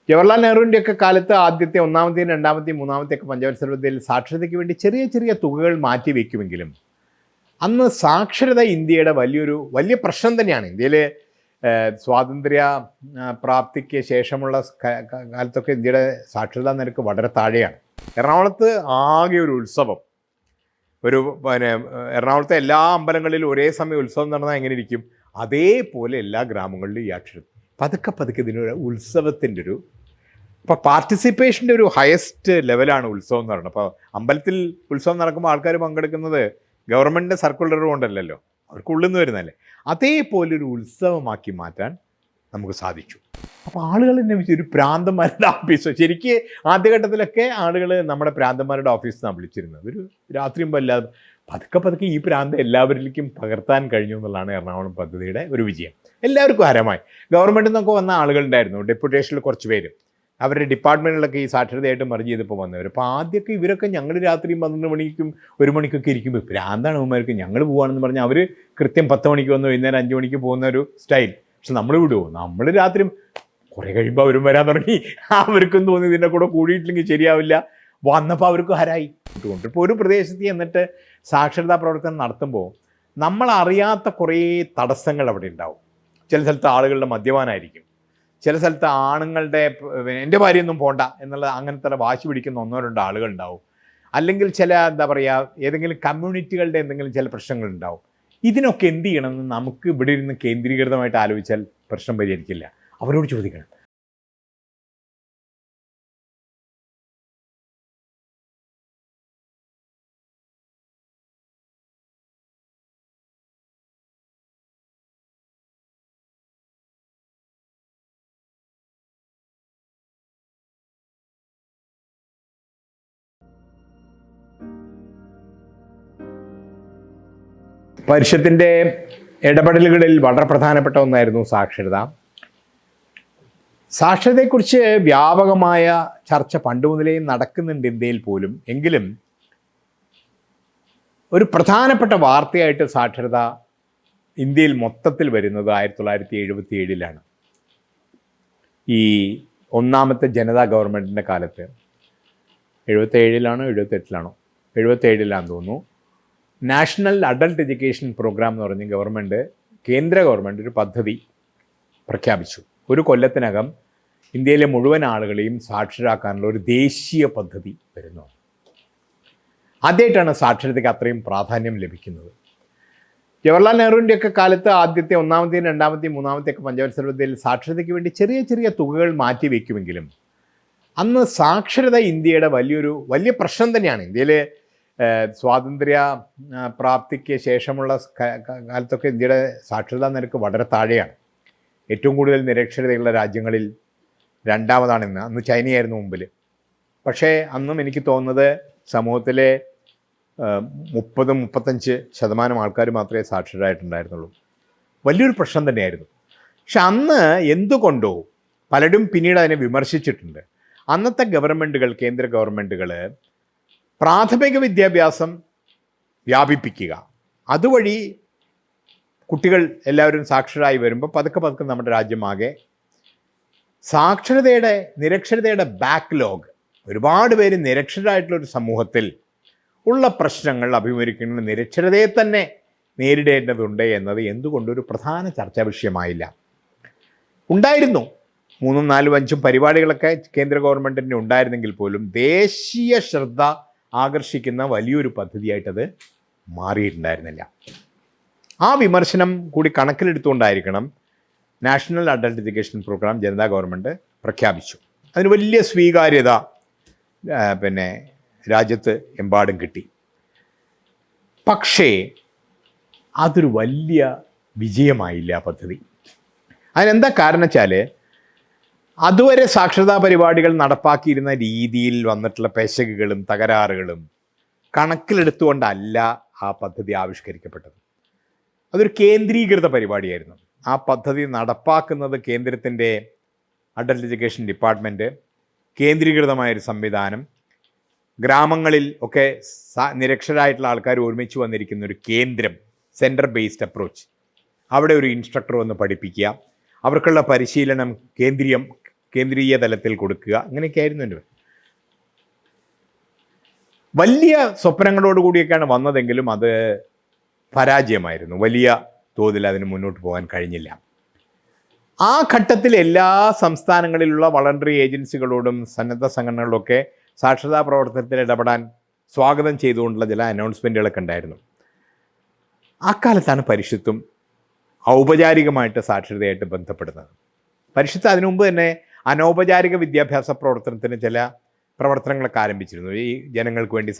ജവഹർലാൽ നെഹ്റുവിൻ്റെയൊക്കെ കാലത്ത് ആദ്യത്തെ ഒന്നാമത്തെയും രണ്ടാമത്തെയും മൂന്നാമത്തെയൊക്കെ പഞ്ചവത്സര പദ്ധതിയിൽ സാക്ഷരതയ്ക്ക് വേണ്ടി ചെറിയ ചെറിയ തുകകൾ മാറ്റി വയ്ക്കുമെങ്കിലും അന്ന് സാക്ഷരത ഇന്ത്യയുടെ വലിയ പ്രശ്നം തന്നെയാണ്. ഇന്ത്യയിൽ സ്വാതന്ത്ര്യ പ്രാപ്തിക്ക് ശേഷമുള്ള കാലത്തൊക്കെ ഇന്ത്യയുടെ സാക്ഷരതാ നിരക്ക് വളരെ താഴെയാണ്. എറണാകുളത്ത് ആകെ ഒരു ഉത്സവം, എറണാകുളത്തെ എല്ലാ അമ്പലങ്ങളിലും ഒരേ സമയം ഉത്സവം നടന്നാൽ എങ്ങനെ ഇരിക്കും, അതേപോലെ എല്ലാ ഗ്രാമങ്ങളിലും ഈ അക്ഷരം പതുക്കെ ഇതിനൊരു ഉത്സവത്തിൻ്റെ ഇപ്പോൾ പാർട്ടിസിപ്പേഷൻ്റെ ഒരു ഹയസ്റ്റ് ലെവലാണ് ഉത്സവം എന്ന് പറയുന്നത്. അപ്പോൾ അമ്പലത്തിൽ ഉത്സവം നടക്കുമ്പോൾ ആൾക്കാർ പങ്കെടുക്കുന്നത് ഗവൺമെൻറ്റിൻ്റെ സർക്കുലർ കൊണ്ടല്ലല്ലോ, അവർക്ക് ഉള്ളിൽ നിന്ന് വരുന്നതല്ലേ. അതേപോലൊരു ഉത്സവമാക്കി മാറ്റാൻ നമുക്ക് സാധിച്ചു. അപ്പോൾ ആളുകൾ എന്നെ ഒരു പ്രാന്തന്മാരുടെ ഓഫീസ്, ശരിക്ക് ആദ്യഘട്ടത്തിലൊക്കെ ആളുകൾ നമ്മുടെ പ്രാന്തന്മാരുടെ ഓഫീസിൽ നിന്നാണ് വിളിച്ചിരുന്നത്. ഒരു രാത്രിയും അല്ലാതെ പതുക്കെ ഈ പ്രാന്തം എല്ലാവരിലേക്കും പകർത്താൻ കഴിഞ്ഞു എന്നുള്ളതാണ് എറണാകുളം പദ്ധതിയുടെ ഒരു വിജയം. എല്ലാവർക്കും ഹരമായി. ഗവൺമെൻറ്റിൽ നിന്നൊക്കെ വന്ന ആളുകളുണ്ടായിരുന്നു, ഡെപ്യൂട്ടേഷനിൽ കുറച്ച് പേര്, അവരുടെ ഡിപ്പാർട്ട്മെൻറ്റിലൊക്കെ ഈ സാക്ഷരതയായിട്ട് മെർജ് ചെയ്തപ്പോൾ വന്നവർ. അപ്പോൾ ആദ്യമൊക്കെ ഇവരൊക്കെ ഞങ്ങൾ രാത്രിയും 12 മണിക്കും 1 മണിക്കൊക്കെ ഇരിക്കുമ്പോൾ ഭ്രാന്താണ് അവന്മാർക്ക്, ഞങ്ങൾ പോവാണെന്ന് പറഞ്ഞാൽ അവർ കൃത്യം 10 മണിക്ക് വന്ന് വൈകുന്നേരം 5 മണിക്ക് പോകുന്ന ഒരു സ്റ്റൈൽ. പക്ഷെ നമ്മൾ വിടുമോ? നമ്മൾ രാത്രി കുറേ കഴിയുമ്പോൾ അവരും വരാൻ തുടങ്ങി. അവർക്കും തോന്നി ഇതിൻ്റെ കൂടെ കൂടിയിട്ടില്ലെങ്കിൽ ശരിയാവില്ല. വന്നപ്പോൾ അവർക്ക് ഹരായി കൊണ്ട്. ഇപ്പോൾ ഒരു പ്രദേശത്ത് എന്നിട്ട് സാക്ഷരതാ പ്രവർത്തനം നടത്തുമ്പോൾ നമ്മളറിയാത്ത കുറേ തടസ്സങ്ങൾ അവിടെ ഉണ്ടാവും. ചില സ്ഥലത്ത് ആളുകളുടെ മദ്യപാനായിരിക്കും, ചില സ്ഥലത്ത് ആണുങ്ങളുടെ എൻ്റെ ഭാര്യയൊന്നും പോണ്ട എന്നുള്ള അങ്ങനത്തെ വാശി പിടിക്കുന്ന 1-2 ആളുകളുണ്ടാവും. അല്ലെങ്കിൽ ചില ഏതെങ്കിലും കമ്മ്യൂണിറ്റികളുടെ എന്തെങ്കിലും ചില പ്രശ്നങ്ങളുണ്ടാവും. ഇതിനൊക്കെ എന്ത് ചെയ്യണമെന്ന് നമുക്ക് ഇവിടെ ഇരുന്ന് കേന്ദ്രീകൃതമായിട്ട് ആലോചിച്ചാൽ പ്രശ്നം പരിഹരിക്കില്ല. അവരോട് ചോദിക്കണം. പരിഷത്തിൻ്റെ ഇടപെടലുകളിൽ വളരെ പ്രധാനപ്പെട്ട ഒന്നായിരുന്നു സാക്ഷരത. സാക്ഷരതയെക്കുറിച്ച് വ്യാപകമായ ചർച്ച പണ്ട് മുതലേ നടക്കുന്നുണ്ട് ഇന്ത്യയിൽ പോലും. എങ്കിലും ഒരു പ്രധാനപ്പെട്ട വാർത്തയായിട്ട് സാക്ഷരത ഇന്ത്യയിൽ മൊത്തത്തിൽ വരുന്നത് 1977-ലാണ്. ഈ ഒന്നാമത്തെ ജനതാ ഗവൺമെൻറ്റിൻ്റെ കാലത്ത്. 77-ലാണോ 78-ലാണോ? 77-ലാണെന്ന് തോന്നുന്നു. നാഷണൽ അഡൾട്ട് എഡ്യൂക്കേഷൻ പ്രോഗ്രാം എന്ന് പറഞ്ഞ് കേന്ദ്ര ഗവൺമെൻറ് ഒരു പദ്ധതി പ്രഖ്യാപിച്ചു. 1 കൊല്ലത്തിനകം ഇന്ത്യയിലെ മുഴുവൻ ആളുകളെയും സാക്ഷരരാക്കാനുള്ള ഒരു ദേശീയ പദ്ധതി വരുന്നു. ആദ്യമായിട്ടാണ് സാക്ഷരതയ്ക്ക് അത്രയും പ്രാധാന്യം ലഭിക്കുന്നത്. ജവഹർലാൽ നെഹ്റുവിൻ്റെയൊക്കെ കാലത്ത് ആദ്യത്തെ ഒന്നാമത്തെയും രണ്ടാമത്തെയും മൂന്നാമത്തെയൊക്കെ പഞ്ചവത്സര പദ്ധതിയിൽ സാക്ഷരതയ്ക്ക് വേണ്ടി ചെറിയ ചെറിയ തുകകൾ മാറ്റി വയ്ക്കുമെങ്കിലും അന്ന് സാക്ഷരത ഇന്ത്യയുടെ വലിയ പ്രശ്നം തന്നെയാണ്. ഇന്ത്യയിൽ സ്വാതന്ത്ര്യ പ്രാപ്തിക്ക് ശേഷമുള്ള കാലത്തൊക്കെ ഇന്ത്യയുടെ സാക്ഷരതാ നിരക്ക് വളരെ താഴെയാണ്. ഏറ്റവും കൂടുതൽ നിരക്ഷരതയുള്ള രാജ്യങ്ങളിൽ 2ാമതാണ് ഇന്ന്. അന്ന് ചൈനയായിരുന്നു മുമ്പിൽ. പക്ഷേ അന്നും എനിക്ക് തോന്നുന്നത് സമൂഹത്തിലെ 30-35% ആൾക്കാർ മാത്രമേ സാക്ഷരരായിട്ടുണ്ടായിരുന്നുള്ളൂ. വലിയൊരു പ്രശ്നം തന്നെയായിരുന്നു. പക്ഷെ അന്ന് എന്തുകൊണ്ടോ പലരും പിന്നീട് അതിനെ വിമർശിച്ചിട്ടുണ്ട്. അന്നത്തെ ഗവൺമെൻറ്റുകൾ, കേന്ദ്ര ഗവൺമെൻറ്റുകൾ പ്രാഥമിക വിദ്യാഭ്യാസം വ്യാപിപ്പിക്കുക, അതുവഴി കുട്ടികൾ എല്ലാവരും സാക്ഷരരായി വരുമ്പോൾ പതുക്കെ നമ്മുടെ രാജ്യമാകെ നിരക്ഷരതയുടെ ബാക്ക്ലോഗ്, ഒരുപാട് പേര് നിരക്ഷരരായിട്ടുള്ളൊരു സമൂഹത്തിൽ ഉള്ള പ്രശ്നങ്ങൾ അഭിമുഖീകരിക്കുന്ന നിരക്ഷരതയെ തന്നെ നേരിടേണ്ടതുണ്ട് എന്നത് എന്തുകൊണ്ടൊരു പ്രധാന ചർച്ചാ വിഷയമായില്ല. ഉണ്ടായിരുന്നു 3, 4, 5 പരിപാടികളൊക്കെ കേന്ദ്ര ഗവൺമെൻറ്റിന് ഉണ്ടായിരുന്നെങ്കിൽ പോലും ദേശീയ ശ്രദ്ധ ആകർഷിക്കുന്ന വലിയൊരു പദ്ധതിയായിട്ടത് മാറിയിട്ടുണ്ടായിരുന്നില്ല. ആ വിമർശനം കൂടി കണക്കിലെടുത്തുകൊണ്ടായിരിക്കണം national adult education programme Janata government പ്രഖ്യാപിച്ചു. അതിന് വലിയ സ്വീകാര്യത രാജ്യത്ത് എമ്പാടും കിട്ടി. പക്ഷേ അതൊരു വലിയ വിജയമായില്ല ആ പദ്ധതി. അതിനെന്താ കാരണം വെച്ചാൽ അതുവരെ സാക്ഷരതാ പരിപാടികൾ നടപ്പാക്കിയിരുന്ന രീതിയിൽ വന്നിട്ടുള്ള പെശകുകളും തകരാറുകളും കണക്കിലെടുത്തുകൊണ്ടല്ല ആ പദ്ധതി ആവിഷ്കരിക്കപ്പെട്ടത്. അതൊരു കേന്ദ്രീകൃത പരിപാടിയായിരുന്നു. ആ പദ്ധതി നടപ്പാക്കുന്നത് കേന്ദ്രത്തിൻ്റെ അഡൾട്ട് എഡ്യൂക്കേഷൻ ഡിപ്പാർട്ട്മെൻറ്റ്, കേന്ദ്രീകൃതമായൊരു സംവിധാനം, ഗ്രാമങ്ങളിൽ ഒക്കെ നിരക്ഷരായിട്ടുള്ള ആൾക്കാർ ഒരുമിച്ച് വന്നിരിക്കുന്ന ഒരു കേന്ദ്രം, സെൻറ്റർ ബേസ്ഡ് അപ്രോച്ച്. അവിടെ ഒരു ഇൻസ്ട്രക്ടർ വന്ന് പഠിപ്പിക്കുക, അവർക്കുള്ള പരിശീലനം കേന്ദ്രീയ തലത്തിൽ കൊടുക്കുക, അങ്ങനെയൊക്കെയായിരുന്നു എൻ്റെ വലിയ സ്വപ്നങ്ങളോടുകൂടിയൊക്കെയാണ് വന്നതെങ്കിലും അത് പരാജയമായിരുന്നു. വലിയ തോതിൽ അതിന് മുന്നോട്ട് പോകാൻ കഴിഞ്ഞില്ല. ആ ഘട്ടത്തിൽ എല്ലാ സംസ്ഥാനങ്ങളിലുള്ള വളണ്ടറി ഏജൻസികളോടും സന്നദ്ധ സംഘടനകളൊക്കെ സാക്ഷരതാ പ്രവർത്തനത്തിൽ ഇടപെടാൻ സ്വാഗതം ചെയ്തുകൊണ്ടുള്ള ചില അനൗൺസ്മെൻറ്റുകളൊക്കെ ഉണ്ടായിരുന്നു. അക്കാലത്താണ് പരിഷത്തും ഔപചാരികമായിട്ട് സാക്ഷരതയായിട്ട് ബന്ധപ്പെടുന്നത്. പരിഷത്ത് അതിനു മുമ്പ് തന്നെ അനൗപചാരിക വിദ്യാഭ്യാസ പ്രവർത്തനത്തിന് ചില പ്രവർത്തനങ്ങളൊക്കെ ആരംഭിച്ചിരുന്നു, ഈ ജനങ്ങൾക്ക് വേണ്ടി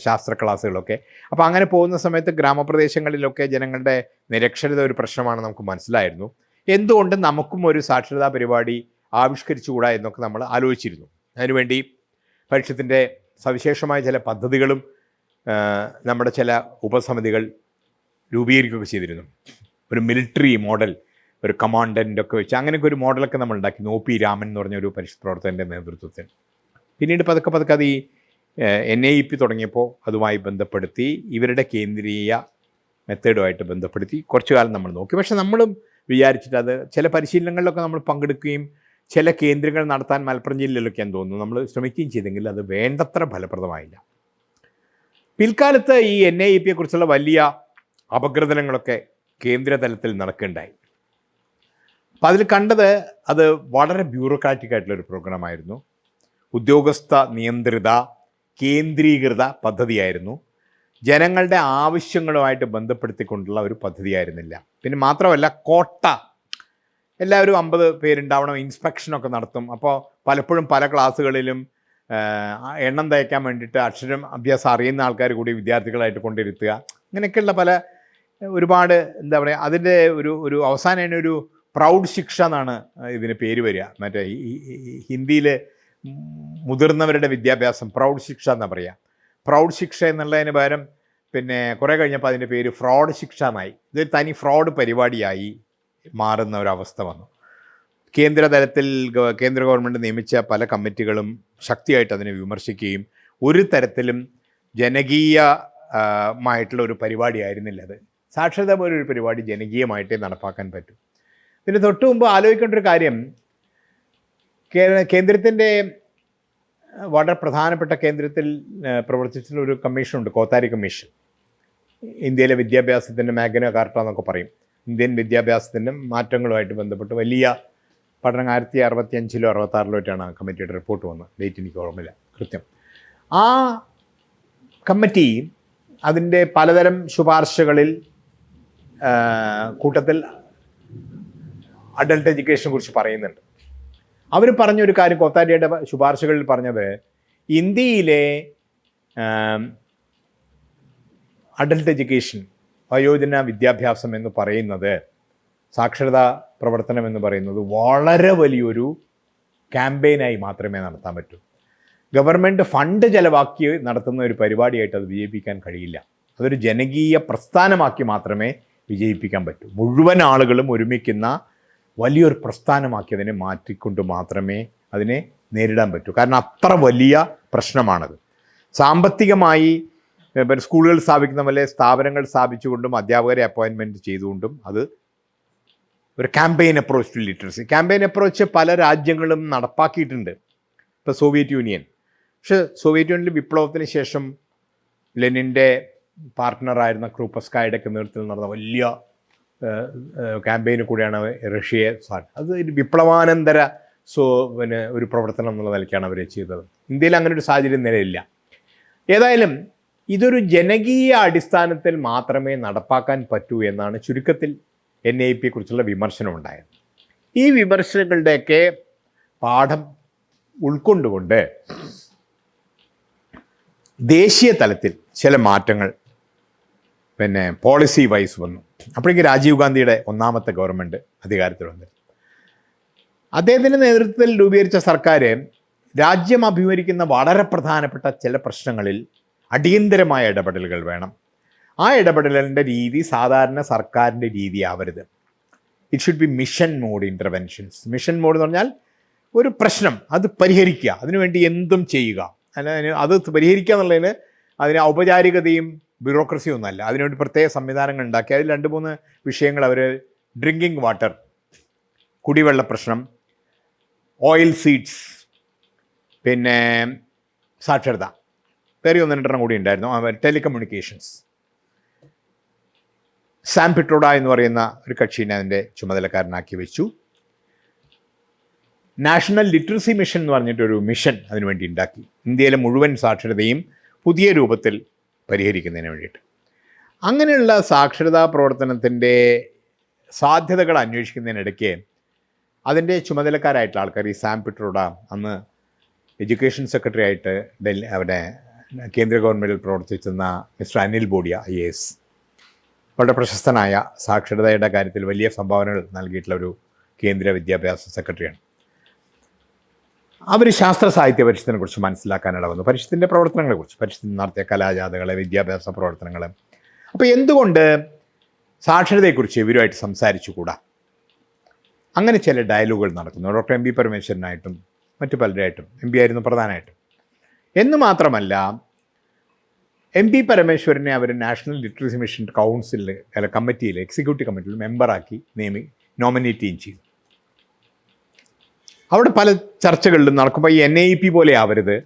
ശാസ്ത്ര ക്ലാസ്സുകളൊക്കെ. അപ്പോൾ അങ്ങനെ പോകുന്ന സമയത്ത് ഗ്രാമപ്രദേശങ്ങളിലൊക്കെ ജനങ്ങളുടെ നിരക്ഷരത ഒരു പ്രശ്നമാണ് നമുക്ക് മനസ്സിലായിരുന്നു. എന്തുകൊണ്ട് നമുക്കും ഒരു സാക്ഷരതാ പരിപാടി ആവിഷ്കരിച്ചുകൂടാ എന്നൊക്കെ നമ്മൾ ആലോചിച്ചിരുന്നു. അതിനുവേണ്ടി പരിഷത്തിൻ്റെ സവിശേഷമായ ചില പദ്ധതികളും നമ്മുടെ ചില ഉപസമിതികൾ രൂപീകരിക്കുകയൊക്കെ ചെയ്തിരുന്നു. ഒരു മിലിറ്ററി മോഡൽ, ഒരു കമാൻഡൻ്റ് ഒക്കെ വെച്ച് അങ്ങനെയൊക്കെ ഒരു മോഡലൊക്കെ നമ്മൾ ഉണ്ടാക്കി. ഒ.പി. രാമൻ എന്ന് പറഞ്ഞ ഒരു പരിഷത്ത് പ്രവർത്തകൻ്റെ നേതൃത്വത്തിൽ. പിന്നീട് പതുക്കെ പതുക്കെ അത് ഈ NAEP തുടങ്ങിയപ്പോൾ അതുമായി ബന്ധപ്പെടുത്തി ഇവരുടെ കേന്ദ്രീയ മെത്തേഡുമായിട്ട് ബന്ധപ്പെടുത്തി കുറച്ചു കാലം നമ്മൾ നോക്കി. പക്ഷെ നമ്മളും വിചാരിച്ചിട്ട് അത് ചില പരിശീലനങ്ങളിലൊക്കെ നമ്മൾ പങ്കെടുക്കുകയും ചില കേന്ദ്രങ്ങൾ നടത്താൻ മലപ്പുറം ജില്ലയിലൊക്കെ എന്ന് തോന്നുന്നു നമ്മൾ ശ്രമിക്കുകയും ചെയ്തെങ്കിൽ അത് വേണ്ടത്ര ഫലപ്രദമായില്ല. പിൽക്കാലത്ത് ഈ NAEP-യെക്കുറിച്ചുള്ള വലിയ അപഗ്രഥനങ്ങളൊക്കെ കേന്ദ്ര തലത്തിൽ നടക്കുകയുണ്ടായി. അപ്പം അതിൽ കണ്ടത് അത് വളരെ ബ്യൂറോക്രാറ്റിക് ആയിട്ടുള്ളൊരു പ്രോഗ്രാമായിരുന്നു. ഉദ്യോഗസ്ഥ നിയന്ത്രിത കേന്ദ്രീകൃത പദ്ധതിയായിരുന്നു. ജനങ്ങളുടെ ആവശ്യങ്ങളുമായിട്ട് ബന്ധപ്പെടുത്തിക്കൊണ്ടുള്ള ഒരു പദ്ധതിയായിരുന്നില്ല. പിന്നെ മാത്രമല്ല കോട്ട, എല്ലാവരും 50 പേരുണ്ടാവണം, ഇൻസ്പെക്ഷനൊക്കെ നടത്തും. അപ്പോൾ പലപ്പോഴും പല ക്ലാസ്സുകളിലും എണ്ണം തയ്ക്കാൻ വേണ്ടിയിട്ട് അക്ഷരം അഭ്യാസം അറിയുന്ന ആൾക്കാർ കൂടി വിദ്യാർത്ഥികളായിട്ട് കൊണ്ടിരുത്തുക, അങ്ങനെയൊക്കെയുള്ള ഒരുപാട് എന്താ പറയുക, അതിൻ്റെ ഒരു അവസാനം ഒരു പ്രൗഢ് ശിക്ഷ എന്നാണ് ഇതിന് പേര് വരിക. മറ്റേ ഹിന്ദിയിൽ മുതിർന്നവരുടെ വിദ്യാഭ്യാസം പ്രൗഢ് ശിക്ഷ എന്നാണ് പറയുക. പ്രൗഢ് ശിക്ഷ എന്നുള്ളതിന് പകരം പിന്നെ കുറേ കഴിഞ്ഞപ്പോൾ അതിൻ്റെ പേര് ഫ്രോഡ് ശിക്ഷ എന്നായി. ഇതൊരു തനി ഫ്രോഡ് പരിപാടിയായി മാറുന്ന ഒരവസ്ഥ വന്നു. കേന്ദ്ര തലത്തിൽ കേന്ദ്ര ഗവൺമെൻറ് നിയമിച്ച പല കമ്മിറ്റികളും ശക്തിയായിട്ട് അതിനെ വിമർശിക്കുകയും ഒരു തരത്തിലും ജനകീയമായിട്ടുള്ള ഒരു പരിപാടിയായിരുന്നില്ല അത്. സാക്ഷരത പോലൊരു പരിപാടി ജനകീയമായിട്ടേ നടപ്പാക്കാൻ പറ്റും. ഇതിന് തൊട്ട് മുമ്പ് ആലോചിക്കേണ്ട ഒരു കാര്യം, കേന്ദ്രത്തിൻ്റെ വളരെ പ്രധാനപ്പെട്ട കേന്ദ്രത്തിൽ പ്രവർത്തിച്ചിട്ടുള്ള ഒരു കമ്മീഷനുണ്ട്, കോത്താരി കമ്മീഷൻ. ഇന്ത്യയിലെ വിദ്യാഭ്യാസത്തിൻ്റെ മാഗ്ന കാർട്ട എന്നൊക്കെ പറയും. ഇന്ത്യൻ വിദ്യാഭ്യാസത്തിൻ്റെ മാറ്റങ്ങളുമായിട്ട് ബന്ധപ്പെട്ട് വലിയ പഠനം 1965-ലോ 1966-ലോ ആ കമ്മിറ്റിയുടെ റിപ്പോർട്ട് വന്നത്. ഡേറ്റ് എനിക്ക് ഓർമ്മയില്ല കൃത്യം. ആ കമ്മിറ്റി അതിൻ്റെ പലതരം ശുപാർശകളിൽ കൂട്ടത്തിൽ അഡൽട്ട് എഡ്യൂക്കേഷനെ കുറിച്ച് പറയുന്നുണ്ട്. അവർ പറഞ്ഞൊരു കാര്യം, കോത്താരിയുടെ ശുപാർശകളിൽ പറഞ്ഞത്, ഇന്ത്യയിലെ അഡൽട്ട് എഡ്യൂക്കേഷൻ, വയോജന വിദ്യാഭ്യാസം എന്ന് പറയുന്നത്, സാക്ഷരതാ പ്രവർത്തനം എന്ന് പറയുന്നത് വളരെ വലിയൊരു ക്യാമ്പയിനായി മാത്രമേ നടത്താൻ പറ്റൂ. ഗവൺമെൻറ് ഫണ്ട് ചെലവാക്കി നടത്തുന്ന ഒരു പരിപാടിയായിട്ട് അത് വിജയിപ്പിക്കാൻ കഴിയില്ല. അതൊരു ജനകീയ പ്രസ്ഥാനമാക്കി മാത്രമേ വിജയിപ്പിക്കാൻ പറ്റൂ. മുഴുവൻ ആളുകളും ഒരുമിക്കുന്ന വലിയൊരു പ്രസ്ഥാനമാക്കി അതിനെ മാറ്റിക്കൊണ്ട് മാത്രമേ അതിനെ നേരിടാൻ പറ്റൂ. കാരണം അത്ര വലിയ പ്രശ്നമാണത്. സാമ്പത്തികമായി സ്കൂളുകൾ സ്ഥാപിക്കുന്ന പോലെ സ്ഥാപനങ്ങൾ സ്ഥാപിച്ചുകൊണ്ടും അധ്യാപകരെ അപ്പോയിൻമെൻറ്റ് ചെയ്തുകൊണ്ടും അത് ഒരു campaign approach to literacy. Campaign approach പല രാജ്യങ്ങളും നടപ്പാക്കിയിട്ടുണ്ട്. ഇപ്പോൾ സോവിയറ്റ് യൂണിയൻ. പക്ഷേ സോവിയറ്റ് യൂണിയനിൽ വിപ്ലവത്തിന് ശേഷം ലെനിൻ്റെ പാർട്ട്ണറായിരുന്ന ക്രൂപ്പസ്കായുടെയൊക്കെ നേതൃത്വത്തിൽ നടന്ന വലിയ ക്യാമ്പയിന് കൂടെയാണ് റഷ്യയെ അത് വിപ്ലവാനന്തര ഒരു പ്രവർത്തനം എന്നുള്ള നിലയ്ക്കാണ് അവർ ചെയ്തത്. ഇന്ത്യയിൽ അങ്ങനെ ഒരു സാഹചര്യം നിലയില്ല. ഏതായാലും ഇതൊരു ജനകീയ അടിസ്ഥാനത്തിൽ മാത്രമേ നടപ്പാക്കാൻ പറ്റൂ എന്നാണ് ചുരുക്കത്തിൽ NAEP-യെക്കുറിച്ചുള്ള വിമർശനം ഉണ്ടായത്. ഈ വിമർശനങ്ങളുടെയൊക്കെ പാഠം ഉൾക്കൊണ്ടുകൊണ്ട് ദേശീയ തലത്തിൽ ചില മാറ്റങ്ങൾ പോളിസി വൈസ് വന്നു. അപ്പോഴേക്കും രാജീവ് ഗാന്ധിയുടെ 1ാമത്തെ ഗവൺമെൻറ് അധികാരത്തിൽ വന്നു. അദ്ദേഹത്തിൻ്റെ നേതൃത്വത്തിൽ രൂപീകരിച്ച സർക്കാർ രാജ്യം അഭിമുഖീകരിക്കുന്ന വളരെ പ്രധാനപ്പെട്ട ചില പ്രശ്നങ്ങളിൽ അടിയന്തരമായ ഇടപെടലുകൾ വേണം. ആ ഇടപെടലിൻ്റെ രീതി സാധാരണ സർക്കാരിൻ്റെ രീതി ആവരുത്. It should be mission mode interventions. Mission mode എന്ന് പറഞ്ഞാൽ ഒരു പ്രശ്നം അത് പരിഹരിക്കുക, അതിനുവേണ്ടി എന്തും ചെയ്യുക. അത് പരിഹരിക്കുക എന്നുള്ളതിന് അതിന് ഔപചാരികതയും ബ്യൂറോക്രസിയും ഒന്നുമല്ല. അതിനുവേണ്ടി പ്രത്യേക സംവിധാനങ്ങൾ ഉണ്ടാക്കി അതിൽ 2-3 വിഷയങ്ങൾ അവർ ഡ്രിങ്കിങ് വാട്ടർ, കുടിവെള്ള പ്രശ്നം, ഓയിൽ സീഡ്സ്, പിന്നെ സാക്ഷരത, വേറെ 1-2 കൂടി ഉണ്ടായിരുന്നു. ടെലികമ്മ്യൂണിക്കേഷൻസ്. സാം പിട്രോഡ എന്ന് പറയുന്ന ഒരു കക്ഷിനെ അതിൻ്റെ ചുമതലക്കാരനാക്കി വെച്ചു. നാഷണൽ ലിറ്ററസി മിഷൻ എന്ന് പറഞ്ഞിട്ടൊരു മിഷൻ അതിനുവേണ്ടി ഉണ്ടാക്കി, ഇന്ത്യയിലെ മുഴുവൻ സാക്ഷരതയും പുതിയ രൂപത്തിൽ പരിഹരിക്കുന്നതിന് വേണ്ടിയിട്ട്. അങ്ങനെയുള്ള സാക്ഷരതാ പ്രവർത്തനത്തിൻ്റെ സാധ്യതകൾ അന്വേഷിക്കുന്നതിനിടയ്ക്ക് അതിൻ്റെ ചുമതലക്കാരായിട്ടുള്ള ആൾക്കാർ, ഈ സാം പിട്രോഡ അന്ന് എഡ്യൂക്കേഷൻ സെക്രട്ടറി ആയിട്ട് അവിടെ കേന്ദ്ര ഗവൺമെൻറ്റിൽ പ്രവർത്തിച്ചിരുന്ന മിസ്റ്റർ അനിൽ ബോഡിയ IAS, വളരെ പ്രശസ്തനായ സാക്ഷരതയുടെ കാര്യത്തിൽ വലിയ സംഭാവനകൾ നൽകിയിട്ടുള്ള ഒരു കേന്ദ്ര വിദ്യാഭ്യാസ സെക്രട്ടറിയാണ്. അവർ ശാസ്ത്ര സാഹിത്യ പരിഷത്തിനെ കുറിച്ച് മനസ്സിലാക്കാനിട വന്നു, പരിഷത്തിൻ്റെ പ്രവർത്തനങ്ങളെക്കുറിച്ച്, പരിഷത്തിൽ നടത്തിയ കലാജാഥകൾ, വിദ്യാഭ്യാസ പ്രവർത്തനങ്ങൾ. അപ്പോൾ എന്തുകൊണ്ട് സാക്ഷരതയെക്കുറിച്ച് ഇവരുമായിട്ട് സംസാരിച്ചുകൂടാ? അങ്ങനെ ചില ഡയലോഗുകൾ നടക്കുന്നു. ഡോക്ടർ MP പരമേശ്വരനായിട്ടും മറ്റു പലരായിട്ടും, MP ആയിരുന്നു പ്രധാനമായിട്ടും. എന്ന് മാത്രമല്ല, MP പരമേശ്വരനെ അവർ നാഷണൽ ലിറ്ററസി മിഷൻ കൗൺസിലിൽ കമ്മിറ്റിയിൽ, എക്സിക്യൂട്ടീവ് കമ്മിറ്റിയിൽ മെമ്പറാക്കി നോമിനേറ്റ് ചെയ്തു. അവിടെ പല ചർച്ചകളിലും നടക്കുമ്പോൾ ഈ NIP പോലെ ആവരുത്,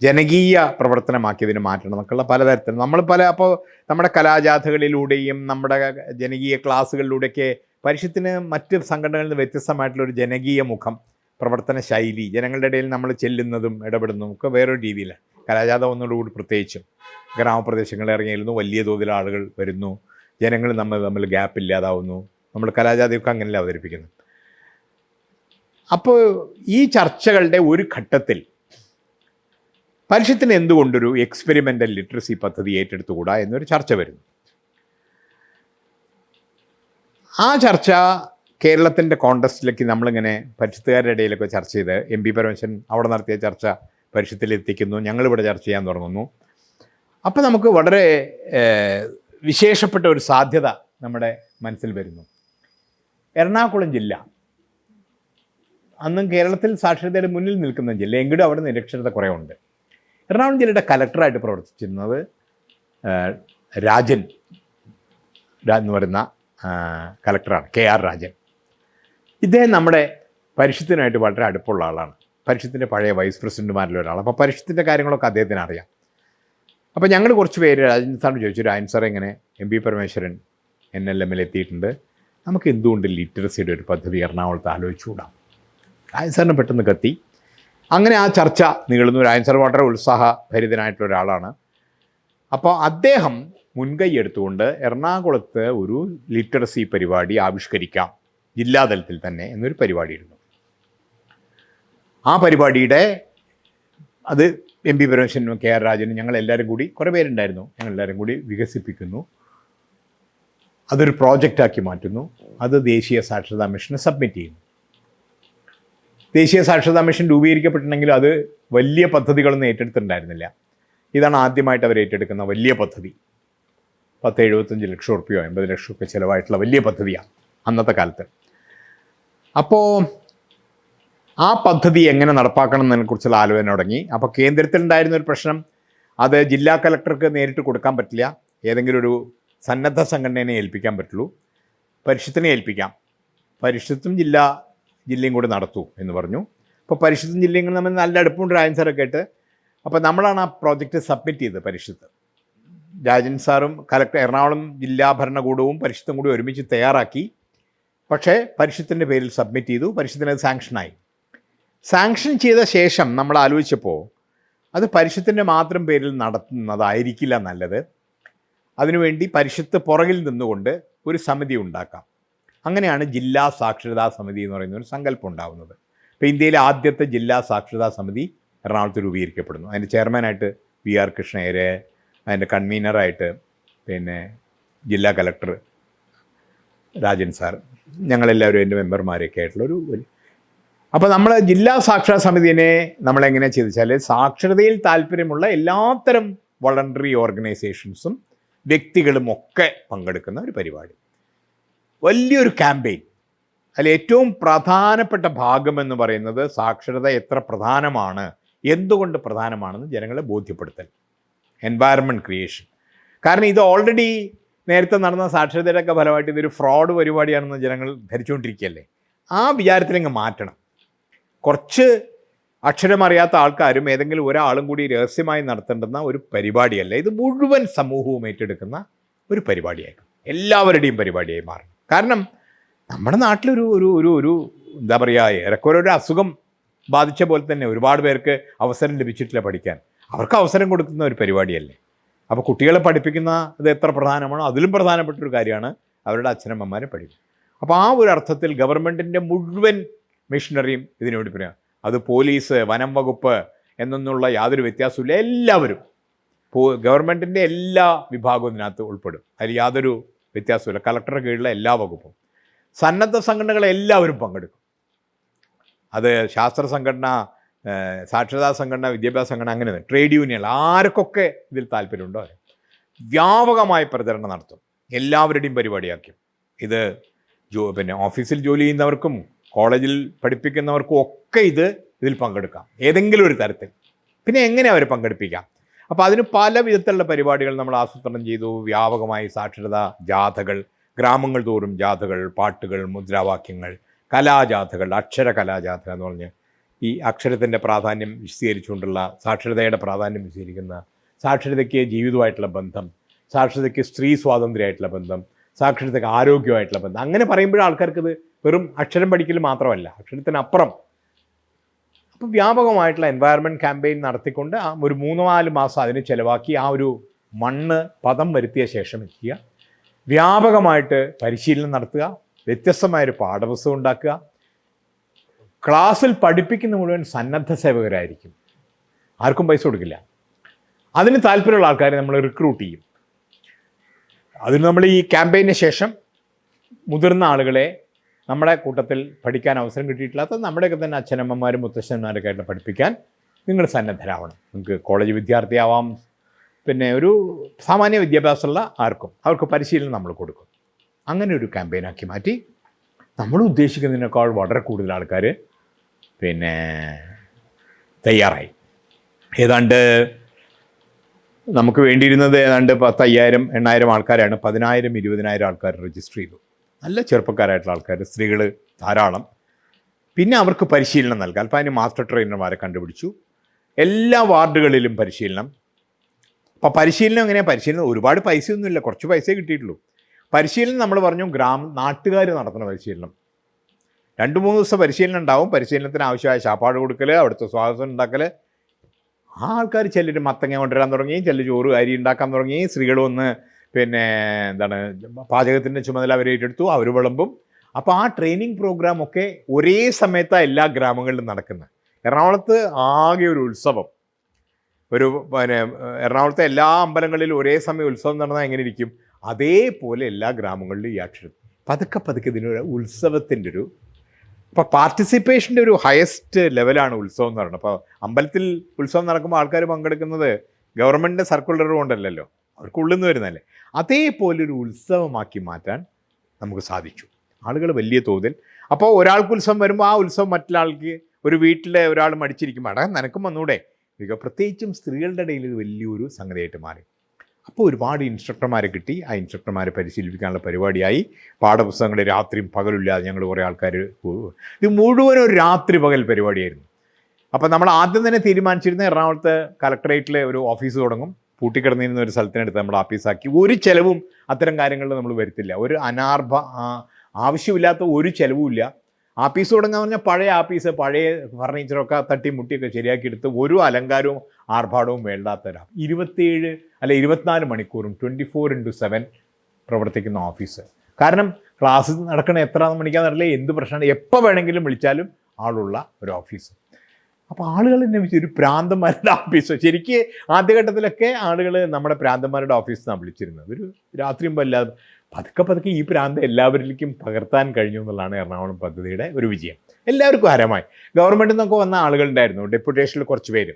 ജനകീയ പ്രവർത്തനമാക്കിയതിന് മാറ്റണം എന്നൊക്കെയുള്ള പലതരത്തിലും അപ്പോൾ നമ്മുടെ കലാജാഥകളിലൂടെയും നമ്മുടെ ജനകീയ ക്ലാസ്സുകളിലൂടെയൊക്കെ പരിഷത്തിന് മറ്റ് സംഘടനകളിൽ നിന്ന് വ്യത്യസ്തമായിട്ടുള്ളൊരു ജനകീയ മുഖം, പ്രവർത്തന ശൈലി, ജനങ്ങളുടെ ഇടയിൽ നമ്മൾ ചെല്ലുന്നതും ഇടപെടുന്നതും ഒക്കെ വേറൊരു രീതിയിലാണ്. കലാജാഥ ഒന്നുകൂടി പ്രത്യേകിച്ചും ഗ്രാമപ്രദേശങ്ങളിൽ ഇറങ്ങിയിരുന്നു, വലിയ തോതിൽ ആളുകൾ വരുന്നു, ജനങ്ങൾ തമ്മിൽ ഗ്യാപ്പ് ഇല്ലാതാവുന്നു. നമ്മൾ കലാജാഥയൊക്കെ അങ്ങനെയല്ല അവതരിപ്പിക്കുന്നത്. അപ്പോൾ ഈ ചർച്ചകളുടെ ഒരു ഘട്ടത്തിൽ പരിഷത്തിന് എന്തുകൊണ്ടൊരു എക്സ്പെരിമെൻ്റൽ ലിറ്ററസി പദ്ധതി ഏറ്റെടുത്തുകൂടാ എന്നൊരു ചർച്ച വരുന്നു. ആ ചർച്ച കേരളത്തിൻ്റെ കോണ്ടസ്റ്റിലേക്ക് നമ്മളിങ്ങനെ പരിഷത്തുകാരുടെ ഇടയിലൊക്കെ ചർച്ച ചെയ്ത് MP പരമേശ്വരൻ അവിടെ നടത്തിയ ചർച്ച പരിഷത്തിലെത്തിക്കുന്നു, ഞങ്ങളിവിടെ ചർച്ച ചെയ്യാൻ തുടങ്ങുന്നു. അപ്പോൾ നമുക്ക് വളരെ വിശേഷപ്പെട്ട ഒരു സാധ്യത നമ്മുടെ മനസ്സിൽ വരുന്നു. എറണാകുളം ജില്ല അന്നും കേരളത്തിൽ സാക്ഷരതയുടെ മുന്നിൽ നിൽക്കുന്ന ജില്ല, എങ്കിലും അവിടെ നിരക്ഷരത കുറേ ഉണ്ട്. എറണാകുളം ജില്ലയുടെ കലക്ടറായിട്ട് പ്രവർത്തിച്ചിരുന്നത് രാജൻ എന്ന് പറയുന്ന കലക്ടറാണ്, KR രാജൻ. ഇദ്ദേഹം നമ്മുടെ പരിഷത്തിനായിട്ട് വളരെ അടുപ്പമുള്ള ആളാണ്, പരിഷത്തിൻ്റെ പഴയ വൈസ് പ്രസിഡന്റുമാരിൽ ഒരാൾ. അപ്പോൾ പരിഷത്തിൻ്റെ കാര്യങ്ങളൊക്കെ അദ്ദേഹത്തിന് അറിയാം. അപ്പോൾ ഞങ്ങൾ കുറച്ച് പേര് രാജൻ സാറിന് ചോദിച്ചു, രാജൻ സാർ ഇങ്ങനെ MP പരമേശ്വരൻ NLMൽ എത്തിയിട്ടുണ്ട്, നമുക്ക് എന്തുകൊണ്ട് ലിറ്ററസിയുടെ ഒരു പദ്ധതി എറണാകുളത്ത് ആലോചിച്ചുകൂടാം? രാജൻ സാറിന് പെട്ടെന്ന് കത്തി. അങ്ങനെ ആ ചർച്ച നീളുന്നു. രാജൻ സാർ വളരെ ഉത്സാഹഭരിതനായിട്ടുള്ള ഒരാളാണ്. അപ്പോൾ അദ്ദേഹം മുൻകൈ എടുത്തുകൊണ്ട് എറണാകുളത്ത് ഒരു ലിറ്ററസി പരിപാടി ആവിഷ്കരിക്കാം, ജില്ലാതലത്തിൽ തന്നെ എന്നൊരു പരിപാടിയിരുന്നു. ആ പരിപാടിയുടെ അത് MP പരമേശ്വരനും KR രാജനും ഞങ്ങളെല്ലാവരും കൂടി, കുറേ പേരുണ്ടായിരുന്നു, ഞങ്ങളെല്ലാവരും കൂടി വികസിപ്പിക്കുന്നു. അതൊരു പ്രോജക്റ്റാക്കി മാറ്റുന്നു. അത് ദേശീയ സാക്ഷരതാ മിഷന് സബ്മിറ്റ് ചെയ്യുന്നു. ദേശീയ സാക്ഷരതാ മിഷൻ രൂപീകരിക്കപ്പെട്ടിട്ടുണ്ടെങ്കിലും അത് വലിയ പദ്ധതികളൊന്നും ഏറ്റെടുത്തിട്ടുണ്ടായിരുന്നില്ല. ഇതാണ് ആദ്യമായിട്ട് അവർ ഏറ്റെടുക്കുന്ന വലിയ പദ്ധതി. 10-75 ലക്ഷം റുപ്യോ 80 ലക്ഷം ഒക്കെ ചിലവായിട്ടുള്ള വലിയ പദ്ധതിയാണ് അന്നത്തെ കാലത്ത്. അപ്പോൾ ആ പദ്ധതി എങ്ങനെ നടപ്പാക്കണം എന്നതിനെക്കുറിച്ചുള്ള ആലോചന തുടങ്ങി. അപ്പോൾ കേന്ദ്രത്തിലുണ്ടായിരുന്ന ഒരു പ്രശ്നം, അത് ജില്ലാ കലക്ടർക്ക് നേരിട്ട് കൊടുക്കാൻ പറ്റില്ല, ഏതെങ്കിലും ഒരു സന്നദ്ധ സംഘടനയെ ഏൽപ്പിക്കാൻ പറ്റുള്ളൂ, പരിഷത്തിനെ ഏൽപ്പിക്കാം, പരിഷത്തും ജില്ലയും കൂടി നടത്തൂ എന്ന് പറഞ്ഞു. അപ്പോൾ പരിഷത്തും ജില്ലയും തമ്മിൽ നല്ല അടുപ്പമുണ്ട് രാജൻ സാറൊക്കെ ആയിട്ട്. അപ്പോൾ നമ്മളാണ് ആ പ്രോജക്റ്റ് സബ്മിറ്റ് ചെയ്തത്. പരിഷത്ത്, രാജൻ സാറും എറണാകുളം ജില്ലാ ഭരണകൂടവും പരിഷത്തും കൂടി ഒരുമിച്ച് തയ്യാറാക്കി. പക്ഷേ പരിഷത്തിൻ്റെ പേരിൽ സബ്മിറ്റ് ചെയ്തു. പരിഷത്തിന് അത് സാങ്ഷനായി. സാങ്ഷൻ ചെയ്ത ശേഷം നമ്മൾ ആലോചിച്ചപ്പോൾ അത് പരിഷത്തിൻ്റെ മാത്രം പേരിൽ നടത്തുന്നതായിരിക്കില്ല നല്ലത്. അതിനുവേണ്ടി പരിഷത്ത് പുറകിൽ നിന്നുകൊണ്ട് ഒരു സമിതി ഉണ്ടാക്കാം. അങ്ങനെയാണ് ജില്ലാ സാക്ഷരതാ സമിതി എന്ന് പറയുന്ന ഒരു സങ്കല്പം ഉണ്ടാകുന്നത്. ഇപ്പോൾ ഇന്ത്യയിലെ ആദ്യത്തെ ജില്ലാ സാക്ഷരതാ സമിതി എറണാകുളത്ത് രൂപീകരിക്കപ്പെടുന്നു. അതിൻ്റെ ചെയർമാനായിട്ട് VR കൃഷ്ണയ്യര്, അതിൻ്റെ കൺവീനറായിട്ട് പിന്നെ ജില്ലാ കലക്ടർ രാജൻ സാർ, ഞങ്ങളെല്ലാവരും എൻ്റെ മെമ്പർമാരൊക്കെ ആയിട്ടുള്ളൊരു അപ്പോൾ നമ്മൾ ജില്ലാ സാക്ഷരതാ സമിതിയെ നമ്മളെങ്ങനെ ചെയ്തെച്ചാൽ, സാക്ഷരതയിൽ താല്പര്യമുള്ള എല്ലാത്തരം വോളണ്ടറി ഓർഗനൈസേഷൻസും വ്യക്തികളും ഒക്കെ പങ്കെടുക്കുന്ന ഒരു പരിപാടി, വലിയൊരു ക്യാമ്പയിൻ. അതിൽ ഏറ്റവും പ്രധാനപ്പെട്ട ഭാഗമെന്ന് പറയുന്നത് സാക്ഷരത എത്ര പ്രധാനമാണ്, എന്തുകൊണ്ട് പ്രധാനമാണെന്ന് ജനങ്ങളെ ബോധ്യപ്പെടുത്തൽ, എൻവയറമെൻറ്റ് ക്രിയേഷൻ. കാരണം ഇത് ഓൾറെഡി നേരത്തെ നടന്ന സാക്ഷരതയുടെയൊക്കെ ഫലമായിട്ട് ഇതൊരു ഫ്രോഡ് പരിപാടിയാണെന്ന് ജനങ്ങൾ ധരിച്ചുകൊണ്ടിരിക്കുകയല്ലേ. ആ വിചാരത്തിലങ്ങ് മാറ്റണം. കുറച്ച് അക്ഷരം അറിയാത്ത ആൾക്കാരും ഏതെങ്കിലും ഒരാളും കൂടി രഹസ്യമായി നടത്തേണ്ടുന്ന ഒരു പരിപാടിയല്ല. ഇത് മുഴുവൻ സമൂഹവും ഏറ്റെടുക്കുന്ന ഒരു പരിപാടിയായിരിക്കും, എല്ലാവരുടെയും പരിപാടിയായി മാറും. കാരണം നമ്മുടെ നാട്ടിലൊരു ഒരു ഒരു ഒരു എന്താ പറയുക, ഏറെക്കുറെ ഒരു അസുഖം ബാധിച്ച പോലെ തന്നെ ഒരുപാട് പേർക്ക് അവസരം ലഭിച്ചിട്ടില്ല പഠിക്കാൻ. അവർക്ക് അവസരം കൊടുക്കുന്ന ഒരു പരിപാടിയല്ലേ. അപ്പോൾ കുട്ടികളെ പഠിപ്പിക്കുന്ന ഇത് എത്ര പ്രധാനമാണോ അതിലും പ്രധാനപ്പെട്ടൊരു കാര്യമാണ് അവരുടെ അച്ഛനമ്മമാരെ പഠിക്കുക. അപ്പോൾ ആ ഒരു അർത്ഥത്തിൽ ഗവൺമെൻറ്റിൻ്റെ മുഴുവൻ മിഷനറിയും ഇതിനുവേണ്ടി പറയാം. അത് പോലീസ്, വനം വകുപ്പ് എന്നൊന്നുള്ള യാതൊരു വ്യത്യാസമില്ല. എല്ലാവരും ഗവൺമെൻറ്റിൻ്റെ എല്ലാ വിഭാഗവും ഇതിനകത്ത് ഉൾപ്പെടും. അതിൽ യാതൊരു വ്യത്യാസമില്ല. കളക്ടറുടെ കീഴിലുള്ള എല്ലാ വകുപ്പും, സന്നദ്ധ സംഘടനകളെല്ലാവരും പങ്കെടുക്കും. അത് ശാസ്ത്ര സംഘടന, സാക്ഷരതാ സംഘടന, വിദ്യാഭ്യാസ സംഘടന, അങ്ങനെ ട്രേഡ് യൂണിയൻ, ആർക്കൊക്കെ ഇതിൽ താല്പര്യമുണ്ടോ വ്യാപകമായ പ്രചരണം നടത്തും. എല്ലാവരുടെയും പരിപാടിയാക്കും. ഇത് പിന്നെ ഓഫീസിൽ ജോലി ചെയ്യുന്നവർക്കും കോളേജിൽ പഠിപ്പിക്കുന്നവർക്കും ഒക്കെ ഇതിൽ പങ്കെടുക്കാം, ഏതെങ്കിലും ഒരു തരത്തിൽ. പിന്നെ എങ്ങനെ അവരെ പങ്കെടുപ്പിക്കാം? അപ്പോൾ അതിന് പല വിധത്തിലുള്ള പരിപാടികൾ നമ്മൾ ആസൂത്രണം ചെയ്തു. വ്യാപകമായി സാക്ഷരതാ ജാഥകൾ, ഗ്രാമങ്ങൾ തോറും ജാഥകൾ, പാട്ടുകൾ, മുദ്രാവാക്യങ്ങൾ, കലാജാഥകൾ, അക്ഷര കലാജാഥ എന്ന് പറഞ്ഞ് ഈ അക്ഷരത്തിൻ്റെ പ്രാധാന്യം വിശദീകരിച്ചുകൊണ്ടുള്ള, സാക്ഷരതയുടെ പ്രാധാന്യം വിശദീകരിക്കുന്ന, സാക്ഷരതയ്ക്ക് ജീവിതമായിട്ടുള്ള ബന്ധം, സാക്ഷരതയ്ക്ക് സ്ത്രീ സ്വാതന്ത്ര്യമായിട്ടുള്ള ബന്ധം, സാക്ഷരതയ്ക്ക് ആരോഗ്യമായിട്ടുള്ള ബന്ധം, അങ്ങനെ പറയുമ്പോഴേ ആൾക്കാർക്ക് ഇത് വെറും അക്ഷരം പഠിക്കൽ മാത്രമല്ല, അക്ഷരത്തിനപ്പുറം. അപ്പോൾ വ്യാപകമായിട്ടുള്ള എൻവയറമെൻറ്റ് ക്യാമ്പയിൻ നടത്തിക്കൊണ്ട് ഒരു 3-4 മാസം അതിന് ചിലവാക്കി ആ ഒരു മണ്ണ് പദം വരുത്തിയ ശേഷം എത്തിയ വ്യാപകമായിട്ട് പരിശീലനം നടത്തുക, വ്യത്യസ്തമായൊരു പാഠപുസ്തകം ഉണ്ടാക്കുക. ക്ലാസ്സിൽ പഠിപ്പിക്കുന്ന മുഴുവൻ സന്നദ്ധ സേവകരായിരിക്കും, ആർക്കും പൈസ കൊടുക്കില്ല. അതിന് താല്പര്യമുള്ള ആൾക്കാരെ നമ്മൾ റിക്രൂട്ട് ചെയ്യും. അതിന് നമ്മൾ ഈ ക്യാമ്പയിന് ശേഷം മുതിർന്ന ആളുകളെ നമ്മുടെ കൂട്ടത്തിൽ പഠിക്കാൻ അവസരം കിട്ടിയിട്ടില്ലാത്ത നമ്മുടെയൊക്കെ തന്നെ അച്ഛനമ്മമാരും മുത്തശ്ശന്മാരൊക്കെ ആയിട്ട് പഠിപ്പിക്കാൻ നിങ്ങൾ സന്നദ്ധരാവണം. നിങ്ങൾക്ക് കോളേജ് വിദ്യാർത്ഥിയാവാം, പിന്നെ ഒരു സാമാന്യ വിദ്യാഭ്യാസമുള്ള ആർക്കും അവർക്ക് പരിശീലനം നമ്മൾ കൊടുക്കും. അങ്ങനെ ഒരു ക്യാമ്പയിനാക്കി മാറ്റി നമ്മൾ ഉദ്ദേശിക്കുന്നതിനേക്കാൾ വളരെ കൂടുതൽ ആൾക്കാർ പിന്നെ തയ്യാറായി. ഏതാണ്ട് നമുക്ക് വേണ്ടിയിരുന്നത് ഏതാണ്ട് 10,000-8,000 ആൾക്കാരാണ്. 10,000-20,000 ആൾക്കാർ രജിസ്റ്റർ ചെയ്തു. നല്ല ചെറുപ്പക്കാരായിട്ടുള്ള ആൾക്കാർ, സ്ത്രീകൾ ധാരാളം. പിന്നെ അവർക്ക് പരിശീലനം നൽകാൻ അപ്പോൾ അതിന് മാസ്റ്റർ ട്രെയിനർമാരെ കണ്ടുപിടിച്ചു. എല്ലാ വാർഡുകളിലും പരിശീലനം. അപ്പോൾ പരിശീലനം എങ്ങനെയാണ്? പരിശീലനം ഒരുപാട് പൈസയൊന്നുമില്ല, കുറച്ച് പൈസയെ കിട്ടിയിട്ടുള്ളൂ. പരിശീലനം നമ്മൾ പറഞ്ഞു നാട്ടുകാർ നടത്തുന്ന പരിശീലനം. 2-3 ദിവസം പരിശീലനം ഉണ്ടാവും. പരിശീലനത്തിന് ആവശ്യമായ ശാപ്പാട് കൊടുക്കൽ, അവിടുത്തെ സ്വാഗതം ഉണ്ടാക്കൽ. ആ ആൾക്കാർ ചിലർ മത്തങ്ങ കൊണ്ടുവരാൻ തുടങ്ങി, ചിലർ ചോറ് അരി ഉണ്ടാക്കാൻ തുടങ്ങി. സ്ത്രീകൾ വന്ന് പിന്നെ പാചകത്തിൻ്റെ ചുമതല അവർ ഏറ്റെടുത്തു, അവർ വിളമ്പും. അപ്പോൾ ആ ട്രെയിനിങ് പ്രോഗ്രാമൊക്കെ ഒരേ സമയത്താണ് എല്ലാ ഗ്രാമങ്ങളിലും നടക്കുന്നത്. എറണാകുളത്ത് ആകെ ഒരു ഉത്സവം, എറണാകുളത്തെ എല്ലാ അമ്പലങ്ങളിലും ഒരേ സമയം ഉത്സവം നടന്നാൽ എങ്ങനെ ഇരിക്കും? അതേപോലെ എല്ലാ ഗ്രാമങ്ങളിലും ഈ അക്ഷരം പതുക്കെ ഇതിനൊരു ഉത്സവത്തിൻ്റെ ഇപ്പോൾ പാർട്ടിസിപ്പേഷൻ്റെ ഒരു ഹയസ്റ്റ് ലെവലാണ് ഉത്സവം എന്ന് പറയുന്നത്. അപ്പോൾ അമ്പലത്തിൽ ഉത്സവം നടക്കുമ്പോൾ ആൾക്കാർ പങ്കെടുക്കുന്നത് ഗവൺമെൻറ്റിൻ്റെ സർക്കുലർ കൊണ്ടല്ലല്ലോ, അവർക്കുള്ളിൽ നിന്ന് വരുന്നതല്ലേ. അതേപോലൊരു ഉത്സവമാക്കി മാറ്റാൻ നമുക്ക് സാധിച്ചു. ആളുകൾ വലിയ തോതിൽ. അപ്പോൾ ഒരാൾക്ക് ഉത്സവം വരുമ്പോൾ ആ ഉത്സവം മറ്റൊരാൾക്ക്, ഒരു വീട്ടിലെ ഒരാൾ മടിച്ചിരിക്കുമ്പോൾ നിനക്കും വന്നൂടെ, പ്രത്യേകിച്ചും സ്ത്രീകളുടെ ഇടയിൽ ഇത് വലിയൊരു സംഗതിയായിട്ട് മാറി. അപ്പോൾ ഒരുപാട് ഇൻസ്ട്രക്ടർമാരെ കിട്ടി. ആ ഇൻസ്ട്രക്ടർമാരെ പരിശീലിപ്പിക്കാനുള്ള പരിപാടിയായി. പാഠപുസ്തകങ്ങൾ രാത്രിയും പകലില്ലാതെ ഞങ്ങൾ കുറേ ആൾക്കാർ, ഇത് മുഴുവനും ഒരു രാത്രി പകൽ പരിപാടിയായിരുന്നു. അപ്പോൾ നമ്മൾ ആദ്യം തന്നെ തീരുമാനിച്ചിരുന്ന എറണാകുളത്ത് കലക്ടറേറ്റിൽ ഒരു ഓഫീസ് തുടങ്ങും. പൂട്ടിക്കിടന്നിരുന്ന ഒരു സ്ഥലത്തിനടുത്ത് നമ്മൾ ആഫീസാക്കി. ഒരു ചിലവും അത്തരം കാര്യങ്ങളിൽ നമ്മൾ വരുത്തില്ല. ഒരു ആവശ്യമില്ലാത്ത ഒരു ചിലവുമില്ല. ആപ്പീസ് തുടങ്ങാന്ന് പറഞ്ഞാൽ പഴയ ആപ്പീസ്, പഴയ ഫർണിച്ചറൊക്കെ തട്ടി മുട്ടിയൊക്കെ ശരിയാക്കിയെടുത്ത് ഒരു അലങ്കാരവും ആർഭാടവും വേണ്ടാത്തവരാണ്. 24 മണിക്കൂറും 24/7 പ്രവർത്തിക്കുന്ന ഓഫീസ്. കാരണം ക്ലാസ് നടക്കണ എത്ര മണിക്കാന്നറിയില്ല, എന്ത് പ്രശ്നമാണ്, എപ്പോൾ വേണമെങ്കിലും വിളിച്ചാലും ആളുള്ള ഒരു ഓഫീസ്. അപ്പോൾ ആളുകൾ എന്നെ ഒരു പ്രാന്തന്മാരുടെ ഓഫീസ്. ശരിക്ക് ആദ്യഘട്ടത്തിലൊക്കെ ആളുകൾ നമ്മുടെ പ്രാന്തന്മാരുടെ ഓഫീസിനാണ് വിളിച്ചിരുന്നത്. ഒരു രാത്രിയും അല്ലാതെ പതുക്കെ ഈ പ്രാന്തം എല്ലാവരിലേക്കും പകർത്താൻ കഴിഞ്ഞു എന്നുള്ളതാണ് എറണാകുളം പദ്ധതിയുടെ ഒരു വിജയം. എല്ലാവർക്കും ഹരമായി. ഗവൺമെൻറ്റിൽ നിന്നൊക്കെ വന്ന ആളുകളുണ്ടായിരുന്നു, ഡെപ്യൂട്ടേഷനിൽ കുറച്ച് പേര്.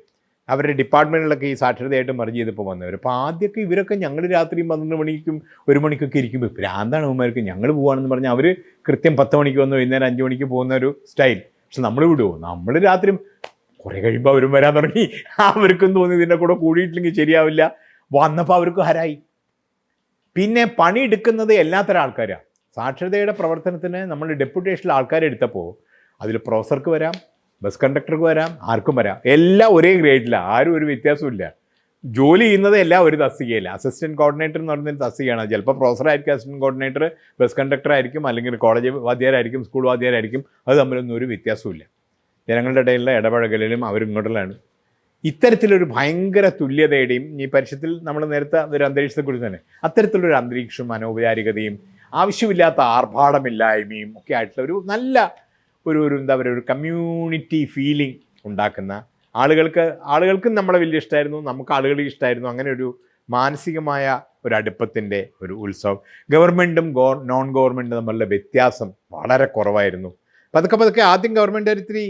അവരുടെ ഡിപ്പാർട്ട്മെൻറ്റിലൊക്കെ ഈ സാക്ഷരതയായിട്ട് മെർജ് ചെയ്തപ്പോൾ വന്നവർ. അപ്പോൾ ആദ്യമൊക്കെ ഇവരൊക്കെ ഞങ്ങൾ രാത്രി 12 മണിക്കും 1 മണിക്കൊക്കെ ഇരിക്കുമ്പോൾ പ്രാന്താണ് അവന്മാർക്ക്, ഞങ്ങൾ പോവുകയാണെന്ന് പറഞ്ഞാൽ അവർ കൃത്യം 10 മണിക്ക് വന്ന് വൈകുന്നേരം 5 മണിക്ക് പോകുന്ന ഒരു സ്റ്റൈൽ. പക്ഷെ നമ്മൾ വിടുമോ? നമ്മൾ രാത്രി കുറേ കഴിയുമ്പോൾ അവരും വരാൻ തുടങ്ങി. അവർക്കും തോന്നി ഇതിൻ്റെ കൂടെ കൂടിയിട്ടില്ലെങ്കിൽ ശരിയാവില്ല. വന്നപ്പോൾ അവർക്ക് ഹരായി. പിന്നെ പണിയെടുക്കുന്നത് എല്ലാത്തരം ആൾക്കാരാണ്. സാക്ഷരതയുടെ പ്രവർത്തനത്തിന് നമ്മൾ ഡെപ്യൂട്ടേഷനിൽ ആൾക്കാരെടുത്തപ്പോൾ അതിൽ പ്രൊഫസർക്ക് വരാം, ബസ് കണ്ടക്ടർക്ക് വരാം, ആർക്കും വരാം, എല്ലാം ഒരേ ഗ്രേഡിലാണ്, ആരും ഒരു വ്യത്യാസമില്ല. ജോലി ചെയ്യുന്നത് എല്ലാം ഒരു തസ്തികയില്ല. അസിസ്റ്റൻറ്റ് കോർഡിനേറ്റർ എന്ന് പറയുന്നൊരു തസ്തികയാണ്. ചിലപ്പോൾ പ്രൊഫസറായിരിക്കും അസിസ്റ്റൻറ്റ് കോർഡിനേറ്റർ, ബസ് കണ്ടക്ടർ ആയിരിക്കും, അല്ലെങ്കിൽ കോളേജ് വാദ്യാരായിരിക്കും, സ്കൂൾ വാദ്യാരായിരിക്കും. അത് തമ്മിലൊന്നും ഒരു വ്യത്യാസമില്ല. ജനങ്ങളുടെ ഇടയിലുള്ള ഇടപഴകലിലും അവരിങ്ങോട്ടുള്ളതാണ്. ഇത്തരത്തിലൊരു ഭയങ്കര തുല്യതയുടെയും ഈ പരിഷത്തിൽ നമ്മൾ നേരത്തെ ഒരു അന്തരീക്ഷത്തെക്കുറിച്ച് തന്നെ അത്തരത്തിലൊരു അന്തരീക്ഷവും അനൗപചാരികതയും ആവശ്യമില്ലാത്ത ആർഭാടമില്ലായ്മയും ഒക്കെ ആയിട്ടുള്ള ഒരു നല്ല ഒരു എന്താ പറയുക, ഒരു കമ്മ്യൂണിറ്റി ഫീലിംഗ് ഉണ്ടാക്കുന്ന ആളുകൾക്കും നമ്മളെ വലിയ ഇഷ്ടമായിരുന്നു, നമുക്ക് ആളുകളെ ഇഷ്ടമായിരുന്നു. അങ്ങനെ ഒരു മാനസികമായ ഒരു അടുപ്പത്തിൻ്റെ ഒരു ഉത്സവം. ഗവൺമെൻറ്റും നോൺ ഗവൺമെൻറ്റും തമ്മിലുള്ള വ്യത്യാസം വളരെ കുറവായിരുന്നു. പതുക്കെ ആദ്യം ഗവൺമെൻറ് ഒരിത്തിരി